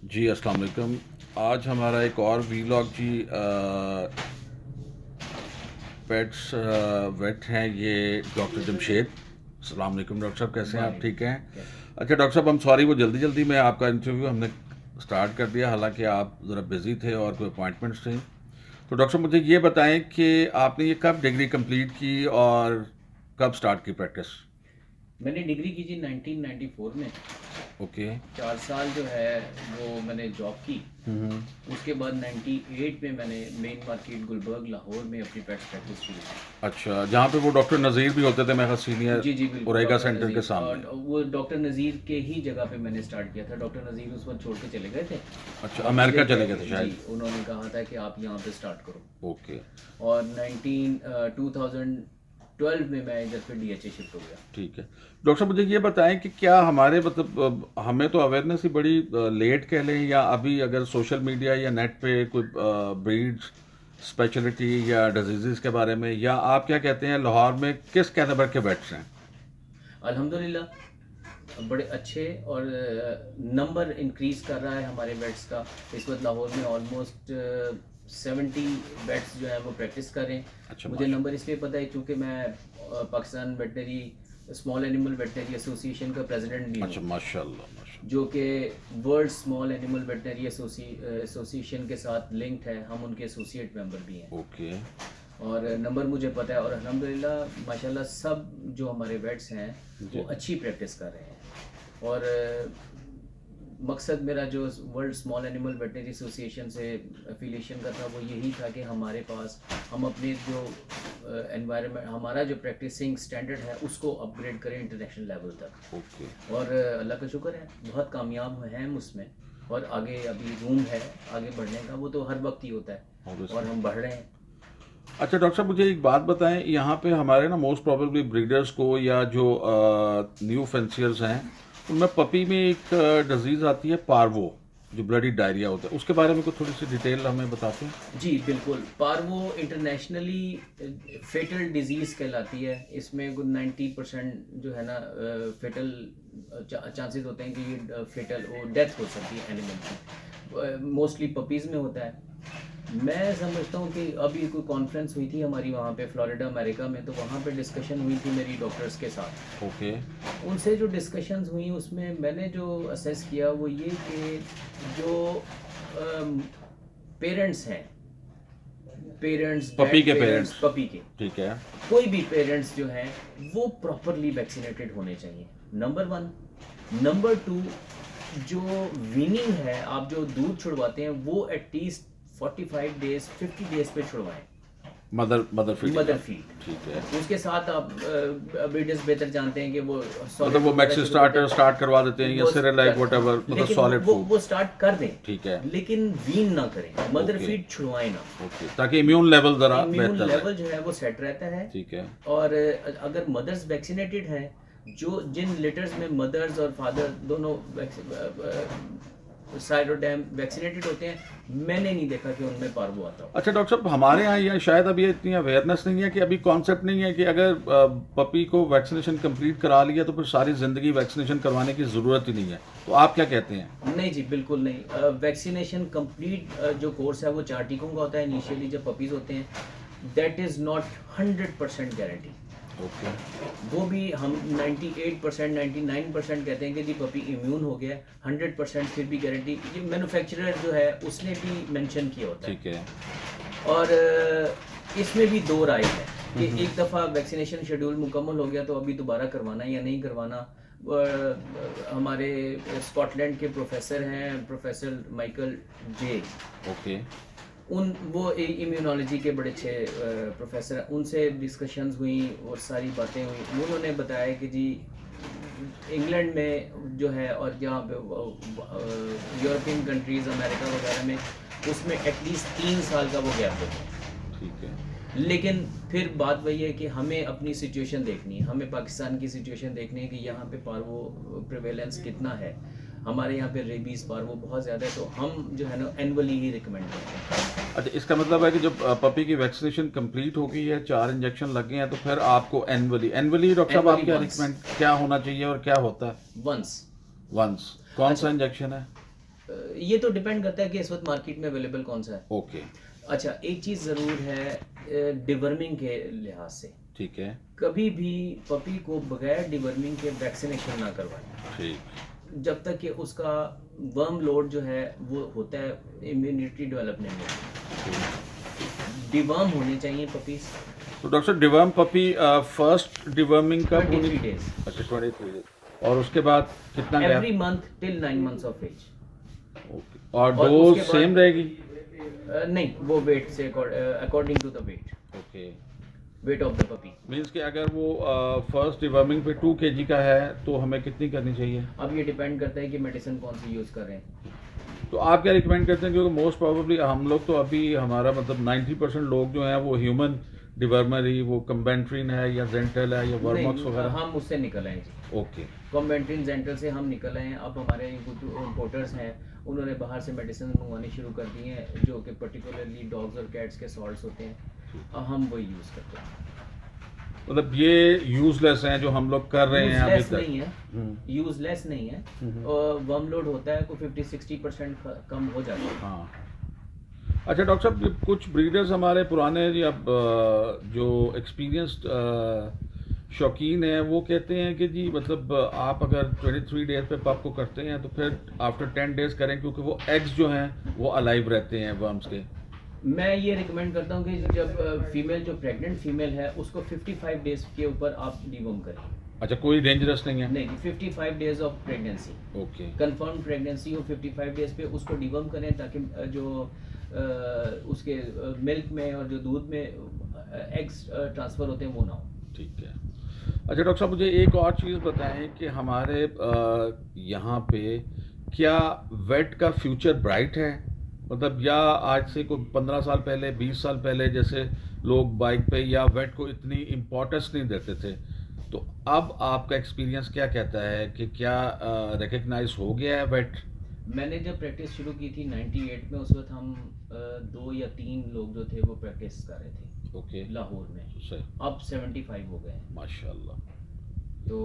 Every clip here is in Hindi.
जी अस्सलाम वालेकुम। आज हमारा एक और वीलॉग जी पेट्स वेट हैं ये डॉक्टर जमशेद। अस्सलाम वालेकुम डॉक्टर साहब, कैसे हैं आप? ठीक वालेकुम हैं? कैसे अच्छा डॉक्टर साहब, हम सॉरी वो जल्दी जल्दी में आपका इंटरव्यू हमने स्टार्ट कर दिया, हालांकि आप ज़रा बिज़ी थे और कोई अपॉइंटमेंट्स थी। तो डॉक्टर साहब मुझे ये बताएं कि आपने ये कब डिग्री कंप्लीट की और कब स्टार्ट की प्रैक्टिस? मैंने डिग्री की जी 1994 में। ओके। 4 साल जो है वो मैंने जॉब की। हम्म। उसके बाद 98 में मैंने मेन मार्केट गुलबर्ग लाहौर में अपनी पेट्स प्रैक्टिस शुरू की। अच्छा, जहाँ पे वो डॉक्टर नज़ीर भी होते थे, मेरा सीनियर जी जी बिल्कुल, ओरेगा डॉक्टर सेंटर के नज़ीर सामने। और वो डॉक्टर नज़ीर के ही जगह पे मैंने स्टार्ट किया था। डॉक्टर नज़ीर उस वक्त छोड़ के चले गए थे अच्छा, और अमेरिका मुझे चले कह गए के थे जी शायद। उन्होंने कहा था कि आप यहाँ पे स्टार्ट करो। ओके। और 2012 में मैं इधर पे डीएचए शिफ्ट हो गया। ठीक है। डॉक्टर साहब मुझे ये बताएं कि क्या हमारे मतलब हमें तो अवेयरनेस ही बड़ी लेट कह लें, या अभी अगर सोशल मीडिया या नेट पे कोई ब्रीड्स स्पेशलिटी या डिजीज़ के बारे में, या आप क्या कहते हैं लाहौर में किस कैटेगरी के वेट्स हैं? अल्हम्दुलिल्लाह बड़े अच्छे और नंबर इंक्रीज कर रहा है हमारे बेड्स का। इस वक्त लाहौर में ऑलमोस्ट 70 बेड्स जो है वो प्रैक्टिस कर रहे हैं। अच्छा मुझे माशा नंबर इसलिए पता है क्योंकि मैं Pakistan veterinary small animal veterinary association का प्रेसिडेंट भी हूँ, अच्छा माशाल्लाह माशा। जो कि world small animal veterinary association के साथ लिंक्ड है। हम उनके एसोसिएट मेंबर भी हैं ओके। और नंबर मुझे पता है। और अल्हम्दुलिल्लाह माशाल्लाह सब जो हमारे वेट्स हैं वो जी। अच्छी प्रैक्टिस कर रहे हैं। और मकसद मेरा जो world small animal veterinary association से एफिलिएशन का था वो यही था कि हमारे पास हम अपने जो एनवायरनमेंट, हमारा जो प्रैक्टिसिंग स्टैंडर्ड है उसको अपग्रेड करें इंटरनेशनल लेवल तक। ओके। और अल्लाह का शुक्र है बहुत कामयाब हैं हम उसमें। और आगे अभी रूम है आगे बढ़ने का, वो तो हर वक्त ही होता है और ऑब्वियसली। हम बढ़ रहे हैं। अच्छा डॉक्टर साहब मुझे एक बात बताएं, यहाँ पे हमारे ना मोस्ट प्रोबेबली ब्रीडर्स को या जो न्यू फेंसियर्स हैं उनमें पपी में एक डिजीज़ आती है पार्वो, जो ब्लडी डायरिया होता है, उसके बारे में कुछ थोड़ी सी डिटेल हमें बताते हैं? जी बिल्कुल, पार्वो इंटरनेशनली फेटल डिजीज़ कहलाती है। इसमें 90% जो है ना फेटल चांसेस होते हैं कि ये फेटल वो डेथ हो सकती है एनिमल की। मोस्टली पपीज़ में होता है। मैं समझता हूँ कि अभी कोई कॉन्फ्रेंस हुई थी हमारी वहाँ पे फ्लोरिडा अमेरिका में, तो वहाँ पे डिस्कशन हुई थी मेरी डॉक्टर्स के साथ। ओके। उनसे जो डिस्कशंस हुई उसमें मैंने जो असेस किया वो ये कि जो पेरेंट्स हैं, पेरेंट्स पपी ग्रैंड के पेरेंट्स पेरेंट्स। पपी के, ठीक है। कोई भी पेरेंट्स जो हैं वो प्रॉपरली वैक्सीनेटेड होने चाहिए, नंबर वन। नंबर टू, जो वीनिंग है, आप जो दूध छुड़वाते हैं वो एटलीस्ट 45 डेज 50 डेज पे छुड़वाएं, मदर मदर फीडिंग मदर आप। फीड। ठीक है। उसके साथ आप ब्रीडर्स बेहतर जानते हैं कि वो मतलब सॉलिड वो वगैरह मैक्सी शुरू करते स्टार्टर हैं। स्टार्ट करवा देते हैं या वो सिरेलैक वट एवर, मतलब लेकिन सॉलिड फूड। वो स्टार्ट कर दें, ठीक है। लेकिन वीन ना करें, मदर ओके। फीड छुड़वाएं ना। ओके, ताकि इम्यून लेवल ज़रा इम्यून बेहतर लेवल रहे। जो है वो सेट रहता है। ठीक है। और अगर मदर्स वैक्सीनेटेड हैं, जो जिन लिटर्स में मदर्स और फादर दोनों साइरोडैम वैक्सीनेटेड होते हैं, मैंने नहीं देखा कि उनमें पार्वो आता हो। अच्छा डॉक्टर साहब, हमारे यहाँ या शायद अभी इतनी अवेयरनेस नहीं है कि अभी कॉन्सेप्ट नहीं है कि अगर पपी को वैक्सीनेशन कंप्लीट करा लिया तो फिर सारी ज़िंदगी वैक्सीनेशन करवाने की ज़रूरत ही नहीं है, तो आप क्या कहते हैं? नहीं जी बिल्कुल नहीं। वैक्सीनेशन कंप्लीट जो कोर्स है वो 4 टीकों का होता है इनिशियली जब पपीज़ होते हैं। That is not 100% guarantee. Okay. वो भी हम 98% 99% कहते हैं कि जी पपी इम्यून हो गया है। 100% फिर भी गारंटी ये मैन्युफैक्चरर जो है उसने भी मेंशन किया होता है। ठीक है। और इसमें भी दो राय है कि एक दफ़ा वैक्सीनेशन शेड्यूल मुकम्मल हो गया तो अभी दोबारा करवाना या नहीं करवाना। हमारे स्कॉटलैंड के प्रोफेसर हैं, प्रोफेसर माइकल जे, ओके। उन वो इम्यूनोलॉजी के बड़े अच्छे प्रोफेसर हैं। उनसे डिस्कशंस हुई और सारी बातें हुई। उन्होंने बताया कि जी इंग्लैंड में जो है और जहाँ पे यूरोपियन कंट्रीज़ अमेरिका वगैरह में उसमें एटलीस्ट 3 साल का वो गैप होता है। ठीक है। लेकिन फिर बात वही है कि हमें अपनी सिचुएशन देखनी है, हमें पाकिस्तान की सिचुएशन देखनी है कि यहाँ पे पार्वो प्रिवेलेंस कितना है। हमारे यहाँ पे रेबीज़ पार्वो बहुत ज़्यादा है, तो हम जो है ना एनुअली ही रिकमेंड करते हैं। अच्छा, इसका मतलब है कि जब पपी की वैक्सीनेशन कंप्लीट हो गई है, 4 इंजेक्शन लग गए हैं, तो फिर आपको एनुअली एनुअली डॉक्टर साहब आप एनुअली क्या वंस, रिकमेंड क्या होना चाहिए और क्या होता है? वंस। वंस कौन सा अच्छा, इंजेक्शन है? ये तो डिपेंड करता है कि इस वक्त मार्केट में अवेलेबल कौन सा है। ओके, अच्छा, एक चीज़ ज़रूर है डिवर्मिंग के लिहाज से, ठीक है, कभी भी पपी को बगैर डिवर्मिंग के वैक्सीनेशन ना करवाएं, ठीक, जब तक कि उसका वर्म लोड जो है वो होता है इम्यूनिटी डेवलपमेंट में। ठीक। डिवर्म होने चाहिए पपीज तो डॉक्टर डिवर्म पपी फर्स्ट डिवर्मिंग कब होनी? 23 days, अच्छा 23 डेज। और उसके बाद कितना every gap? Month till 9 months of age. Okay, और और डोज उसके बाद- सेम रहेगी? नहीं, वो वेट से according to the okay, weight of the puppy. Means कि अगर वो फर्स्ट डिवर्मिंग पे 2 kg का है तो हमें कितनी करनी चाहिए? अब ये डिपेंड करता है कि मेडिसिन कौन सी यूज़ कर रहे हैं। तो आप क्या रिकमेंड करते हैं? क्योंकि मोस्ट प्रोबेबली हम लोग तो अभी हमारा मतलब 90% लोग जो हैं वो ह्यूमन डिवर्मर ही, वो कम्बेंट्रिन है या जेंटल है या वर्मॉक्स नहीं, वगैरह। हम उससे निकल आए जी। ओके, कॉम्बेंट्रिन जेंटल से हम निकल आए हैं। अब हमारे इम्पोर्टर्स हैं, उन्होंने बाहर से मेडिसिन मंगवानी शुरू कर दी हैं जो कि पर्टिकुलरली डॉग्स और कैट्स के सॉल्ट्स होते हैं। अब हम वही यूज़ करते हैं। मतलब ये यूजलेस हैं जो हम लोग कर रहे हैं अभी यूजलेस तक? नहीं है, यूजलेस नहीं है। वर्म लोड होता है, कोई 50-60% कम हो जाता है। हाँ। अच्छा डॉक्टर साहब, ये कुछ ब्रीडर्स हमारे पुराने जी अब जो एक्सपीरियंस्ड शौकीन हैं वो कहते हैं कि जी मतलब आप अगर 23 डेज पे पप को करते हैं तो फिर आफ्टर 10 डेज करें, क्योंकि वो एग्स जो हैं वो अलाइव रहते हैं वर्म्स के। मैं ये रिकमेंड करता हूँ कि जब फीमेल जो प्रेग्नेंट फीमेल है उसको 55 डेज के ऊपर आप डिवॉर्म करें। अच्छा, कोई डेंजरस नहीं है? नहीं, 55 days of pregnancy, okay, confirm pregnancy हो 55 डेज पे उसको डिवर्म करें ताकि जो उसके मिल्क में और जो दूध में एग्स ट्रांसफ़र होते हैं वो ना हो। ठीक है। अच्छा डॉक्टर साहब, मुझे एक और चीज़ बताएं कि हमारे यहाँ पे क्या वेट का फ्यूचर ब्राइट है? मतलब या आज से कोई 15 साल पहले, 20 साल पहले जैसे लोग बाइक पे या वेट को इतनी इम्पोर्टेंस नहीं देते थे, तो अब आपका एक्सपीरियंस क्या कहता है कि क्या रिकग्नाइज हो गया है वेट? मैंने जब प्रैक्टिस शुरू की थी 98 में, उस वक्त हम 2 या 3 लोग जो थे वो प्रैक्टिस कर रहे थे ओके, लाहौर में। सही, अब 75 हो गए हैं, माशाल्लाह। तो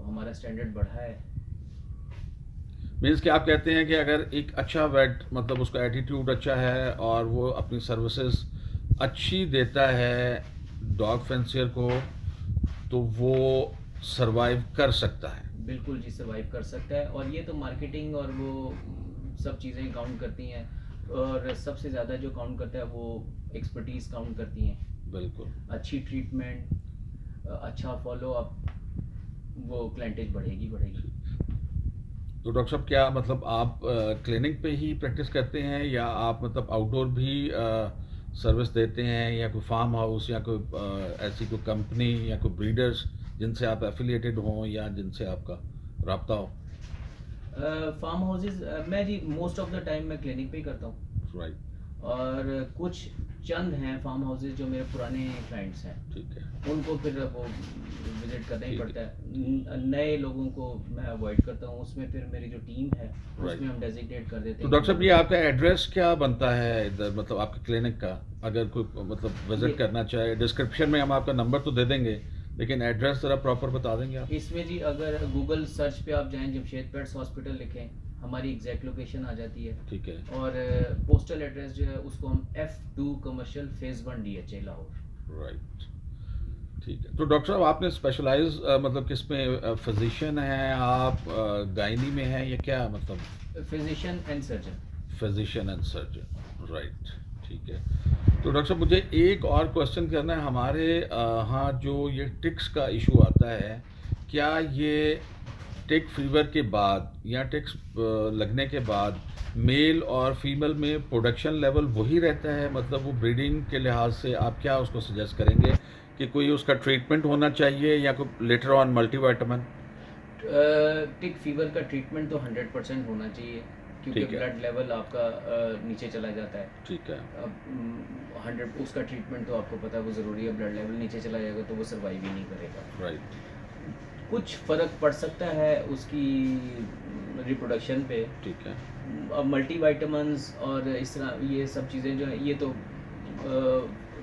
हमारा स्टैंडर्ड बढ़ा है। मीन्स कि आप कहते हैं कि अगर एक अच्छा वेट मतलब उसका एटीट्यूड अच्छा है और वो अपनी सर्विसेज अच्छी देता है डॉग फेंसियर को, तो वो सरवाइव कर सकता है। बिल्कुल जी, सर्वाइव कर सकता है। और ये तो मार्केटिंग और वो सब चीज़ें काउंट करती हैं, और सबसे ज़्यादा जो काउंट करता है वो एक्सपर्टीज़ काउंट करती हैं। बिल्कुल, अच्छी ट्रीटमेंट, अच्छा फॉलो अप, वो क्लाइंटेज बढ़ेगी बढ़ेगी। तो डॉक्टर साहब क्या मतलब आप क्लिनिक पे ही प्रैक्टिस करते हैं या आप मतलब आउटडोर भी सर्विस देते हैं, या कोई फार्म हाउस या कोई ऐसी कोई कंपनी या कोई ब्रीडर्स जिनसे आप एफिलिएटेड हों या जिनसे आपका राब्ता हो? फार्म हाउसेज मैं जी मोस्ट ऑफ द टाइम मैं क्लिनिक पे ही करता हूँ, राइट, और कुछ चंद हैं फार्म हाउसेज जो मेरे पुराने क्लाइंट्स हैं, ठीक है, उनको फिर वो विजिट करना ही ठीक पड़ता है। नए लोगों को मैं अवॉइड करता हूँ, उसमें फिर मेरी जो टीम है Right. उसमें हम डेजिग्नेट कर देते तो हैं। डॉक्टर साहब ये आपका एड्रेस क्या बनता है इधर, मतलब आपके क्लिनिक का? अगर कोई मतलब विजिट ये- करना चाहे, डिस्क्रिप्शन में हम आपका नंबर तो दे देंगे, लेकिन एड्रेस ज़रा प्रॉपर बता देंगे आप? इसमें जी अगर गूगल सर्च पे आप जाएं, जमशेद पेट्स हॉस्पिटल लिखें, हमारी एग्जैक्ट लोकेशन आ जाती है। ठीक है, और पोस्टल एड्रेस जो है उसको हम F2 commercial phase 1 DHA Lahore. Right, ठीक है। तो डॉक्टर साहब आपने स्पेशलाइज मतलब किस में, फिजिशियन हैं आप, गायनी में हैं या क्या मतलब? Physician and surgeon. Physician and surgeon, right, ठीक है। तो डॉक्टर साहब मुझे एक और क्वेश्चन करना है। हमारे यहाँ जो ये टिक्स का इशू आता है, क्या ये टिक फीवर के बाद या टिक्स लगने के बाद मेल और फीमेल में प्रोडक्शन लेवल वही रहता है? मतलब वो ब्रीडिंग के लिहाज से आप क्या उसको सजेस्ट करेंगे कि कोई उसका ट्रीटमेंट होना चाहिए या कोई later on multivitamin? Tick fever का ट्रीटमेंट तो 100% होना चाहिए, क्योंकि ठीक है। ब्लड लेवल आपका नीचे चला जाता है। ठीक है, अब 100 उसका ट्रीटमेंट तो आपको पता है वो ज़रूरी है। ब्लड लेवल नीचे चला जाएगा तो वो सर्वाइव ही नहीं करेगा। राइट, कुछ फ़र्क पड़ सकता है उसकी रिप्रोडक्शन पे। ठीक है, अब मल्टीविटामिन्स और इस तरह ये सब चीज़ें जो हैं ये तो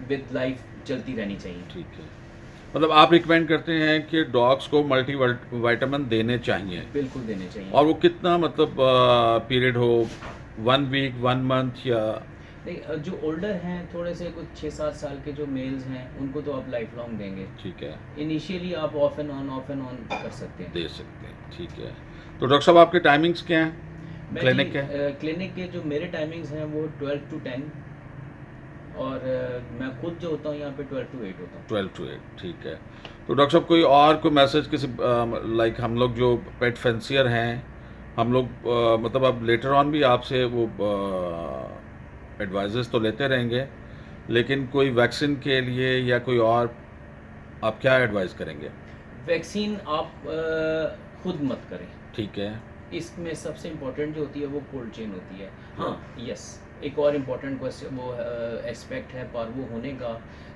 विद लाइफ चलती रहनी चाहिए। ठीक है। मतलब आप रिकमेंड करते हैं कि डॉग्स को मल्टीविटामिन देने चाहिए, बिल्कुल देने चाहिए। और वो कितना मतलब पीरियड हो, 1 वीक 1 मंथ या नहीं, जो ओल्डर हैं थोड़े से, कुछ 6-7 साल के जो मेल्स हैं, उनको तो आप लाइफ लॉन्ग देंगे। ठीक है, इनिशियली आप ऑफ एंड ऑन कर सकते हैं। दे सकते हैं, ठीक है। तो डॉक्टर साहब आपके टाइमिंग्स क्या हैं मैं क्लिनिक के? क्लिनिक के जो मेरे टाइमिंग्स हैं वो 12 to 10, और मैं खुद जो होता हूँ यहाँ पे 12 to 8 होता हूँ। 12 to 8, ठीक है। तो डॉक्टर साहब कोई और कोई मैसेज किसी लाइक हम लोग जो पेट फेंसियर हैं, हम लोग मतलब अब लेटर ऑन भी आपसे वो एडवाइजेस तो लेते रहेंगे, लेकिन कोई वैक्सीन के लिए या कोई और आप क्या एडवाइस करेंगे? वैक्सीन आप खुद मत करें। ठीक है, इसमें सबसे इम्पोर्टेंट जो होती है वो कोल्ड चेन होती है। हाँ, हाँ। यस, एक और इम्पोर्टेंट क्वेश्चन वो एस्पेक्ट है पार्वो होने का,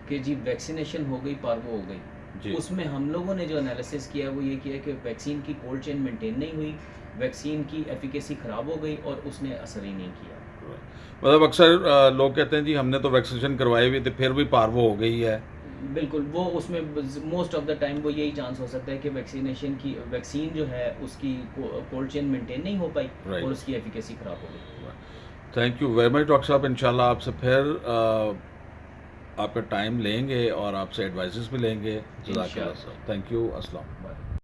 कि जी वैक्सीनेशन हो गई, पार्वो हो जी। गई। उसमें हम लोगों ने जो एनालिसिस किया वो ये किया कि वैक्सीन की कोल्ड चेन मेंटेन नहीं हुई, वैक्सीन की एफिकेसी ख़राब हो गई और उसने असर ही नहीं किया। मतलब अक्सर लोग कहते हैं जी हमने तो वैक्सीनेशन करवाई हुई थी फिर भी पार्वो हो गई है। बिल्कुल, वो उसमें मोस्ट ऑफ द टाइम वो यही चांस हो सकता है कि वैक्सीन जो है उसकी कोल्ड चेन मेंटेन नहीं हो पाई राइट। और उसकी एफिकेसी ख़राब हो गई। Thank you very much doctor साहब, इंशाल्लाह आपसे फिर आपका टाइम लेंगे और आपसे एडवाइजेस भी लेंगे। जज़ाकल्लाह इंशाल्लाह। सर, थैंक यू, अस्सलाम।